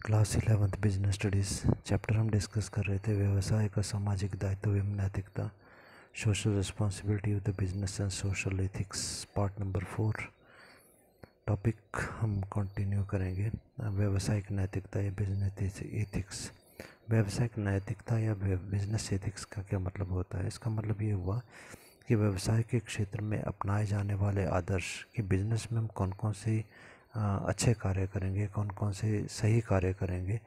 Class 11th business studies chapter हम discuss कर रहे थे व्यवसाय का सामाजिक दायित्व एवं नैतिकता, social responsibility of the business and social ethics, part number 4। Topic हम कंटिन्यू करेंगे। व्यवसायिक नैतिकता या बिजनेस एथिक्स। व्यवसायिक नैतिकता या बिजनेस एथिक्स का क्या मतलब होता है? इसका मतलब ये हुआ कि व्यवसाय के क्षेत्र में अपनाए जाने वाले आदर्श कि बिजनेस में हम कौन कौन से अच्छे कार्य करेंगे, कौन कौन से सही कार्य करेंगे।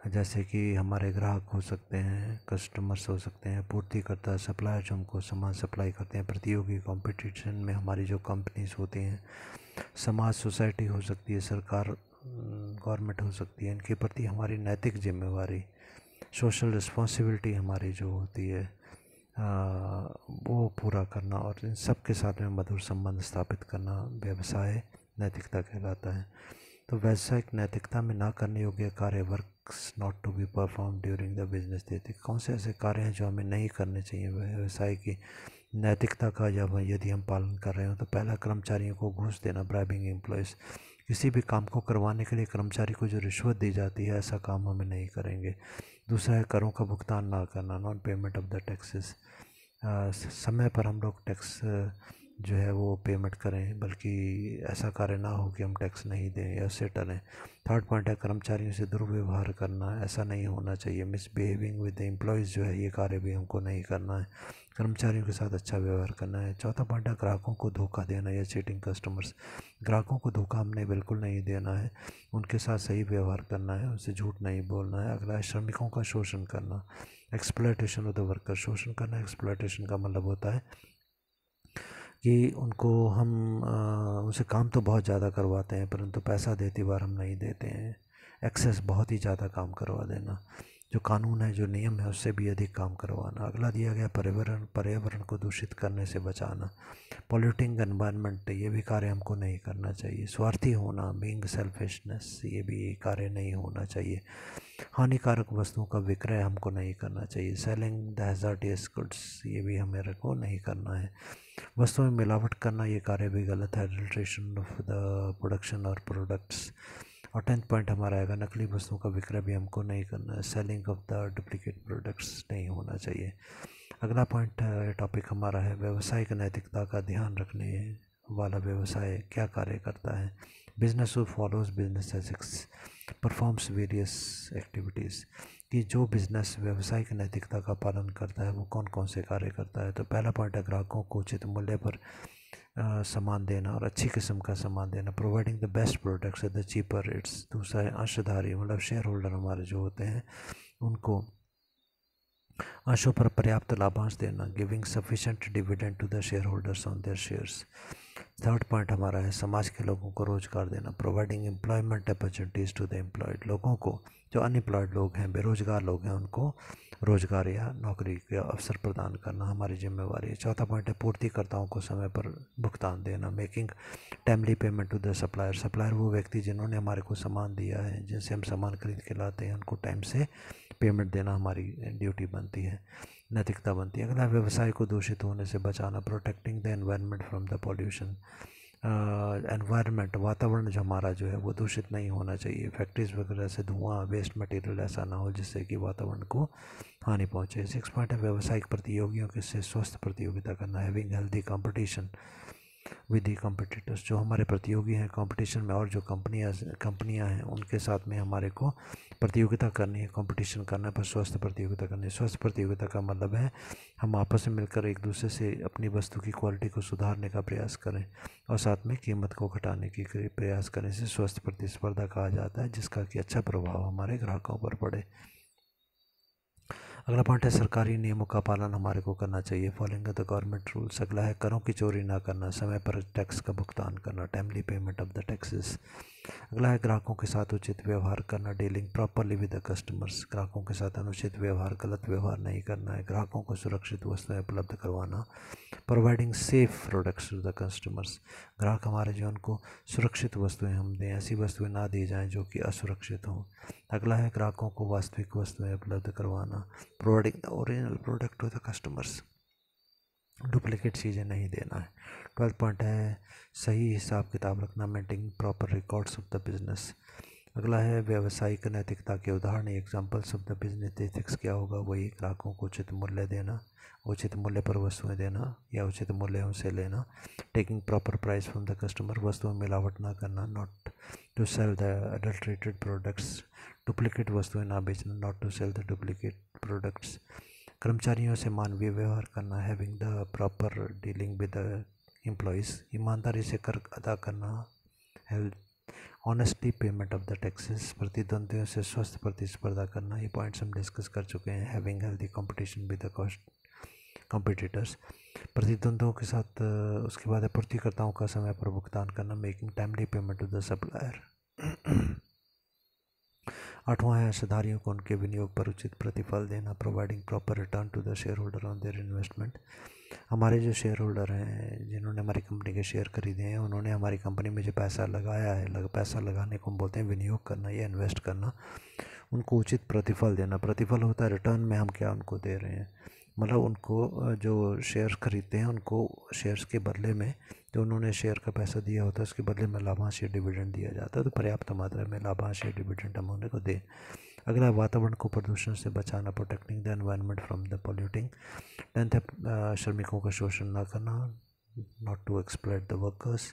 जैसे कि हमारे ग्राहक हो सकते हैं, कस्टमर्स हो सकते हैं, पूर्तिकर्ता सप्लायर जो हमको सामान सप्लाई करते हैं, प्रतियोगी कंपटीशन में हमारी जो कंपनीज होती हैं, समाज सोसाइटी हो सकती है, सरकार गवर्नमेंट हो सकती है, इनके प्रति हमारी नैतिक जिम्मेवारी, सोशल रिस्पॉन्सिबिलिटी हमारी जो होती है वो पूरा करना और इन सब के साथ में मधुर संबंध स्थापित करना व्यवसाय नैतिकता कहलाता है। तो व्यावसायिक नैतिकता में ना करने योग्य कार्य, works not to be perform during the business ethics. कौन से ऐसे कार्य हैं जो हमें नहीं करने चाहिए व्यवसाय की नैतिकता का जब यदि हम पालन कर रहे हो? तो पहला, कर्मचारियों को घूस देना, ब्राइबिंग एम्प्लॉयज़। किसी भी काम को करवाने के लिए कर्मचारी को जो रिश्वत दी जाती है, ऐसा काम हमें नहीं करेंगे। दूसरा है करों का भुगतान ना करना, non payment of the taxes. समय पर हम लोग टैक्स जो है वो पेमेंट करें, बल्कि ऐसा कार्य ना हो कि हम टैक्स नहीं दें या उससे टलें। थर्ड पॉइंट है कर्मचारियों से दुर्व्यवहार करना, ऐसा नहीं होना चाहिए। मिसबिहेविंग विद द एम्प्लॉयज़ जो है ये कार्य भी हमको नहीं करना है, कर्मचारियों के साथ अच्छा व्यवहार करना है। चौथा पॉइंट है ग्राहकों को धोखा देना या चीटिंग कस्टमर्स। ग्राहकों को धोखा हमने बिल्कुल नहीं देना है, उनके साथ सही व्यवहार करना है, उनसे झूठ नहीं बोलना है। अगला है श्रमिकों का शोषण करना, एक्सप्लॉयटेशन ऑफ द वर्कर। शोषण करना, एक्सप्लॉयटेशन का मतलब होता है कि उनको हम उनसे काम तो बहुत ज़्यादा करवाते हैं परंतु पैसा देती बार हम नहीं देते हैं। एक्सेस, बहुत ही ज़्यादा काम करवा देना, जो कानून है, जो नियम है, उससे भी अधिक काम करवाना। अगला दिया गया पर्यावरण को दूषित करने से बचाना, पॉल्यूटिंग एनवायरनमेंट, ये भी कार्य हमको नहीं करना चाहिए। स्वार्थी होना, बीइंग सेल्फिशनेस, ये भी कार्य नहीं होना चाहिए। हानिकारक वस्तुओं का विक्रय हमको नहीं करना चाहिए। सेलिंग द हैज़ार्डियस गुड्स, ये भी हमें को नहीं करना है। वस्तुओं में मिलावट करना, ये कार्य भी गलत है। एडल्ट्रेशन ऑफ द प्रोडक्शन और प्रोडक्ट्स। और 10th पॉइंट हमारा आएगा नकली वस्तुओं का विक्रय भी हमको नहीं करना है। Selling of the duplicate products नहीं होना चाहिए। अगला पॉइंट टॉपिक हमारा है व्यावसायिक नैतिकता का ध्यान रखने वाला व्यवसाय क्या कार्य करता है। Business who follows business ethics performs various activities, कि जो बिज़नेस व्यावसायिक नैतिकता का पालन करता है वो कौन कौन से कार्य करता है। तो पहला पॉइंट है ग्राहकों को उचित मूल्य पर सामान देना और अच्छी किस्म का सामान देना, providing the best products at the cheaper rates. दूसरा है अंशधारी, मतलब शेयर होल्डर हमारे जो होते हैं उनको अंशों पर पर्याप्त लाभांश देना, giving sufficient dividend to the share holders on their shares. Third point हमारा है समाज के लोगों को रोजगार देना, providing employment opportunities to the employed. लोगों को, जो अनएम्प्लॉयड लोग हैं, बेरोजगार लोग हैं, उनको रोजगार या नौकरी के अवसर प्रदान करना हमारी जिम्मेवारी है। चौथा पॉइंट है पूर्तिकर्ताओं को समय पर भुगतान देना, making timely payment to the supplier. Supplier वो व्यक्ति जिन्होंने हमारे को सामान दिया है, जिनसे हम सामान खरीद के लाते हैं, उनको टाइम से पेमेंट देना हमारी ड्यूटी बनती है, नैतिकता बनती है। अगला व्यवसाय को दूषित होने से बचाना, protecting the environment from the pollution. Environment, वातावरण जो हमारा जो है वो दूषित नहीं होना चाहिए। फैक्ट्रीज वगैरह से धुआं, वेस्ट मटेरियल ऐसा ना हो जिससे कि वातावरण को हानि पहुंचे। 6 पॉइंट है व्यावसायिक प्रतियोगियों के से स्वस्थ प्रतियोगिता करना, having healthy competition with the competitors. जो हमारे प्रतियोगी हैं कंपटीशन में और जो कंपनियां हैं उनके साथ में हमारे को प्रतियोगिता करनी है, कंपटीशन करना है, पर स्वस्थ प्रतियोगिता करनी है। स्वस्थ प्रतियोगिता का मतलब है हम आपस में मिलकर एक दूसरे से अपनी वस्तु की क्वालिटी को सुधारने का प्रयास करें और साथ में कीमत को घटाने की प्रयास करने से स्वस्थ प्रतिस्पर्धा कहा जाता है, जिसका कि अच्छा प्रभाव हमारे ग्राहकों पर पड़े। अगला पॉइंट है सरकारी नियमों का पालन हमारे को करना चाहिए, फॉलोइंग द गवर्नमेंट रूल्स। अगला है करों की चोरी ना करना, समय पर टैक्स का भुगतान करना, timely payment of the taxes. अगला है ग्राहकों के साथ उचित व्यवहार करना, dealing properly with the customers. ग्राहकों के साथ अनुचित व्यवहार, गलत व्यवहार नहीं करना है। ग्राहकों को सुरक्षित वस्तुएं उपलब्ध करवाना, providing safe products to the customers. ग्राहक हमारे जो उनको सुरक्षित वस्तुएं हम दें, ऐसी वस्तुएं ना दी जाएं जो कि असुरक्षित हों। अगला है ग्राहकों को वास्तविक वस्तुएं उपलब्ध करवाना, providing the original product to the customers. Duplicate चीज़ें नहीं देना है। 12 पॉइंट है सही हिसाब किताब रखना, maintaining proper records of the business. अगला है व्यावसायिक नैतिकता के उदाहरण, examples of the business ethics क्या होगा, वही ग्राहकों को उचित मूल्य देना, उचित मूल्य पर वस्तुएं देना या उचित मूल्य उनसे लेना, taking proper price from the customer, वस्तुओं में मिलावट ना करना, not to sell the adulterated products, duplicate वस्तुएं ना बेचना, not to sell the duplicate products, कर्मचारियों से मानवीय व्यवहार करना, having the proper dealing with the employees, ईमानदारी से कर अदा करना, health honestly payment of the taxes, प्रतिद्वंदियों से स्वस्थ प्रतिस्पर्धा करना, ये पॉइंट्स हम डिस्कस कर चुके हैं। Having healthy competition with the cost competitors, प्रतिद्वंदियों के साथ उसके बाद आपूर्तिकर्ताओं का समय पर भुगतान करना, making timely payment to the supplier. आठवां है हिस्सेदारियों को उनके विनियोग पर उचित प्रतिफल देना, providing proper return to the share holder on their investment, हमारे जो शेयर होल्डर हैं जिन्होंने हमारी कंपनी के शेयर खरीदे हैं, उन्होंने हमारी कंपनी में जो पैसा लगाया है, पैसा लगाने को हम बोलते हैं विनियोग करना या इन्वेस्ट करना, उनको उचित प्रतिफल देना। प्रतिफल होता है रिटर्न में हम क्या उनको दे रहे हैं, मतलब उनको जो शेयर खरीदते हैं उनको शेयर्स के बदले में जो उन्होंने शेयर का पैसा दिया होता है उसके बदले में लाभांश या डिविडेंड दिया जाता है, तो पर्याप्त मात्रा में लाभांश या डिविडेंड हम उनको दें। अगला वातावरण को प्रदूषण से बचाना, protecting the environment from the polluting. 10th श्रमिकों का शोषण ना करना, not to exploit the workers.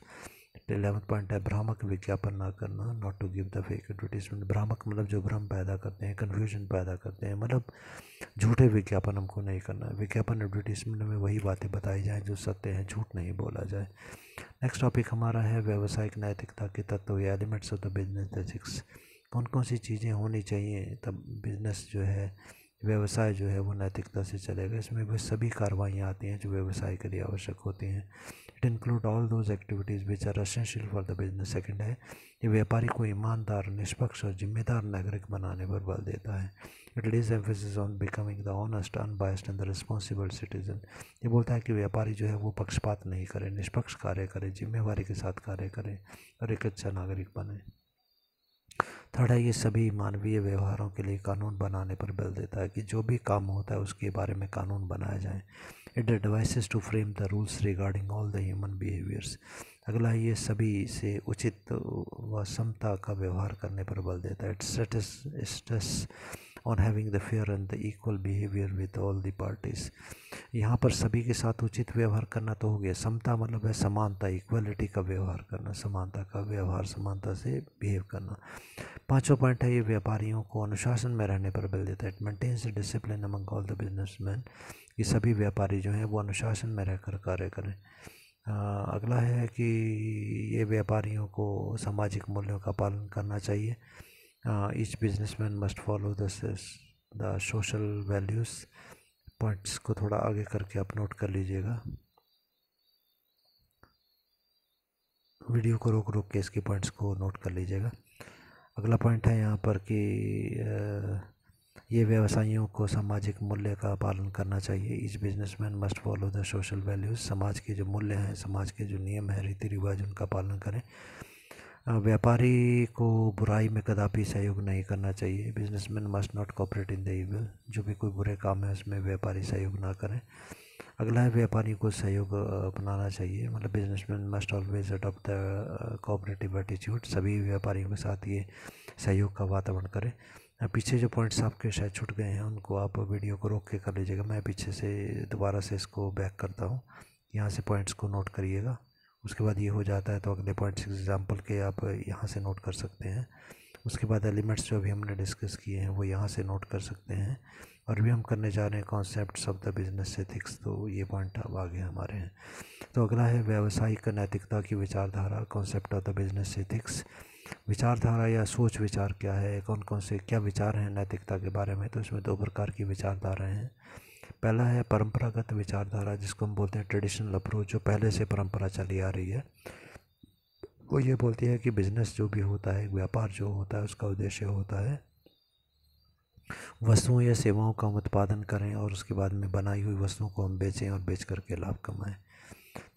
11th point है भ्रामक विज्ञापन ना करना, not to give the fake advertisement. भ्रामक मतलब जो भ्रम पैदा करते हैं, कन्फ्यूजन पैदा करते हैं, मतलब झूठे विज्ञापन हमको नहीं करना। विज्ञापन एडवर्टीजमेंट में वही बातें बताई जाएँ जो सत्य हैं, झूठ नहीं बोला जाए। नेक्स्ट टॉपिक हमारा है व्यावसायिक नैतिकता के तत्व या elements of the business ethics. कौन कौन सी चीज़ें होनी चाहिए तब बिजनेस जो है, व्यवसाय जो है वो नैतिकता से चलेगा। इसमें वह सभी कार्रवाइयाँ आती हैं जो व्यवसाय के लिए आवश्यक होती हैं। It include all those activities which are essential for the business. Second है ये व्यापारी को ईमानदार, निष्पक्ष और जिम्मेदार नागरिक बनाने पर बल देता है। It Lay's emphasis on becoming the honest, unbiased and the responsible citizen. ये बोलता है कि व्यापारी जो है वो पक्षपात नहीं करे, निष्पक्ष कार्य करे, जिम्मेवारी के साथ कार्य करे और एक अच्छा नागरिक बने। थर्ड है ये सभी मानवीय व्यवहारों के लिए कानून बनाने पर बल देता है कि जो भी काम होता है उसके बारे में कानून बनाया जाए। It advises to frame the rules regarding all the human behaviours. अगला ये सभी से उचित व समता का व्यवहार करने पर बल देता है। It stress on having the fair and the equal behaviour with all the parties. यहाँ पर सभी के साथ उचित व्यवहार करना तो हो गया। समता मतलब है समानता, इक्वलिटी का व्यवहार करना, समानता का व्यवहार, समानता से बिहेव करना। पांचवा पॉइंट है ये व्यापारियों को अनुशासन में रहने पर बल देता है। It maintains discipline among all the businessman. ये सभी व्यापारी जो हैं वो अनुशासन में रहकर कार्य करें। अगला है कि ये व्यापारियों को सामाजिक मूल्यों का पालन करना चाहिए। Each businessman must follow the social values. Points को थोड़ा आगे करके आप नोट कर लीजिएगा, वीडियो को रोक रोक के इसके पॉइंट्स को नोट कर लीजिएगा। अगला पॉइंट है यहाँ पर कि ये व्यवसायियों को सामाजिक मूल्य का पालन करना चाहिए। Each businessman must follow the social values. समाज के जो मूल्य हैं, समाज के जो नियम हैं, रीति रिवाज, उनका पालन करें। व्यापारी को बुराई में कदापि सहयोग नहीं करना चाहिए। Businessman must not cooperate in the evil. जो भी कोई बुरे काम है उसमें व्यापारी सहयोग ना करें। अगला है व्यापारी को सहयोग अपनाना चाहिए, मतलब businessman must always adopt the cooperative attitude. सभी व्यापारियों के साथ ये सहयोग का वातावरण करें। पीछे जो पॉइंट्स आपके शायद छूट गए हैं उनको आप वीडियो को रोक के कर लीजिएगा। मैं पीछे से दोबारा से इसको बैक करता हूँ, यहाँ से पॉइंट्स को नोट करिएगा। उसके बाद ये हो जाता है तो अगले पॉइंट्स एग्जाम्पल के आप यहाँ से नोट कर सकते हैं। उसके बाद एलिमेंट्स जो अभी हमने डिस्कस किए हैं वो यहाँ से नोट कर सकते हैं। और भी हम करने जा रहे हैं concepts of the business ethics, तो ये पॉइंट अब आगे हमारे हैं। तो अगला है व्यावसायिक नैतिकता की विचारधारा, concept of the business ethics. विचारधारा या सोच विचार क्या है, कौन कौन से क्या विचार हैं नैतिकता के बारे में। तो इसमें दो प्रकार की विचारधाराएँ हैं। पहला है परंपरागत विचारधारा, जिसको हम बोलते हैं ट्रेडिशनल अप्रोच, जो पहले से परंपरा चली आ रही है। वो ये बोलती है कि बिजनेस जो भी होता है, व्यापार जो होता है, उसका उद्देश्य होता है वस्तुओं या सेवाओं का हम उत्पादन करें और उसके बाद में बनाई हुई वस्तुओं को हम बेचें और बेच करके लाभ कमाएं।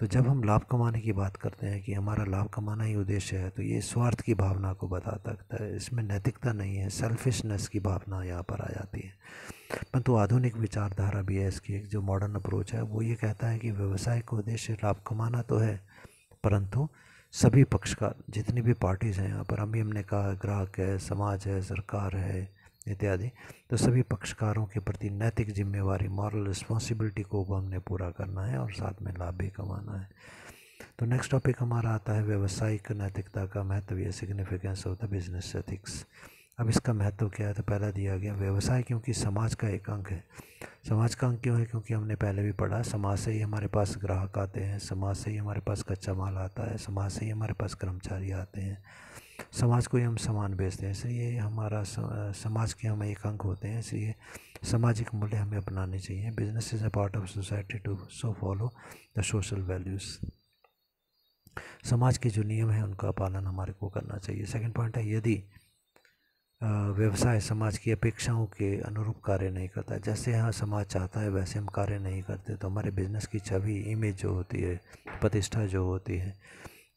तो जब हम लाभ कमाने की बात करते हैं कि हमारा लाभ कमाना ही उद्देश्य है, तो ये स्वार्थ की भावना को बताता है। इसमें नैतिकता नहीं है, सेल्फिशनेस की भावना यहाँ पर आ जाती है। परंतु आधुनिक विचारधारा भी है इसकी, एक जो मॉडर्न अप्रोच है वो ये कहता है कि व्यवसाय का उद्देश्य लाभ कमाना तो है, परंतु सभी पक्षकार, जितनी भी पार्टीज़ हैं यहाँ पर, अभी हमने कहा ग्राहक है, समाज है, सरकार है इत्यादि, तो सभी पक्षकारों के प्रति नैतिक जिम्मेवारी, मॉरल रिस्पॉन्सिबिलिटी को हमने पूरा करना है और साथ में लाभ भी कमाना है। तो नेक्स्ट टॉपिक हमारा आता है व्यावसायिक नैतिकता का महत्व या significance of the business ethics. अब इसका महत्व क्या है, तो पहला दिया गया व्यवसाय क्योंकि समाज का एक अंग है। समाज का अंग क्यों है, क्योंकि हमने पहले भी पढ़ा, समाज से ही हमारे पास ग्राहक आते हैं, समाज से ही हमारे पास कच्चा माल आता है, समाज से ही हमारे पास कर्मचारी आते हैं, समाज को ही हम सामान बेचते हैं, इसलिए हमारा समाज के हम एक अंग होते हैं, इसलिए सामाजिक मूल्य हमें अपनाने चाहिए। Business is a part of society too so follow the social values. समाज के जो नियम हैं उनका पालन हमारे को करना चाहिए। सेकंड पॉइंट है, यदि व्यवसाय समाज की अपेक्षाओं के अनुरूप कार्य नहीं करता, जैसे यहाँ समाज चाहता है वैसे हम कार्य नहीं करते, तो हमारे बिजनेस की छवि, इमेज जो होती है, प्रतिष्ठा जो होती है,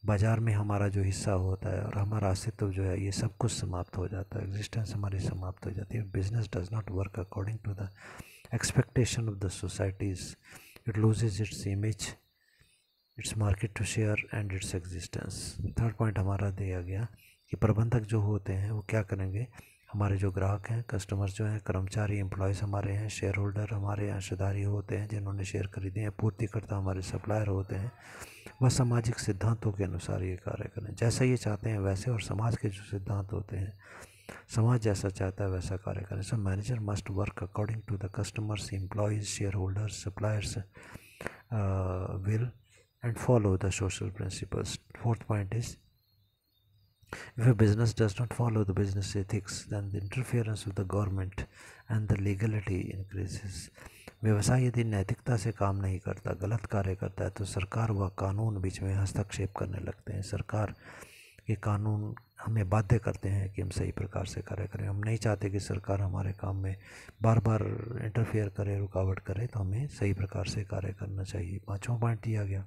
बाज़ार में हमारा जो हिस्सा होता है और हमारा अस्तित्व जो है, ये सब कुछ समाप्त हो जाता है, एग्जिस्टेंस हमारी समाप्त हो जाती है। Business does not work according to the expectation of the societies, it loses its image, its market to share and its existence. Third point हमारा दिया गया कि प्रबंधक जो होते हैं वो क्या करेंगे, हमारे जो ग्राहक हैं, कस्टमर्स जो हैं, कर्मचारी, एम्प्लॉयज़ हमारे हैं, शेयर होल्डर हमारे अंशधारी होते हैं जिन्होंने शेयर खरीदे हैं, पूर्तिकर्ता हमारे सप्लायर होते हैं, वह सामाजिक सिद्धांतों के अनुसार ये कार्य करें, जैसा ये चाहते हैं वैसे, और समाज के जो सिद्धांत होते हैं, समाज जैसा चाहता है वैसा कार्य करें। So manager must work according to the customers, employees, share holders, suppliers will and follow the social principles. Fourth point is, if a business does not follow the business ethics, then the interference with the government and the legality increases. व्यवसाय यदि नैतिकता से काम नहीं करता, गलत कार्य करता है, तो सरकार व कानून बीच में हस्तक्षेप करने लगते हैं। सरकार के कानून हमें बाध्य करते हैं कि हम सही प्रकार से कार्य करें। हम नहीं चाहते कि सरकार हमारे काम में बार बार इंटरफेयर करे, रुकावट करे, तो हमें सही प्रकार से कार्य करना चाहिए। पाँचवां पॉइंट दिया गया,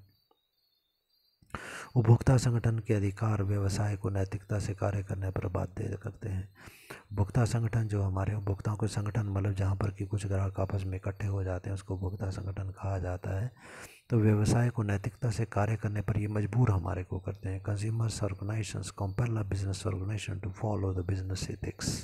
उपभोक्ता संगठन के अधिकार व्यवसाय को नैतिकता से कार्य करने पर बाध्य करते हैं। उपभोक्ता संगठन जो हमारे, उपभोक्ताओं के संगठन मतलब जहाँ पर कि कुछ ग्राहक आपस में इकट्ठे हो जाते हैं, उसको उपभोक्ता संगठन कहा जाता है। तो व्यवसाय को नैतिकता से कार्य करने पर ये मजबूर हमारे को करते हैं। Consumers organisations compel a business organisation to follow the business ethics.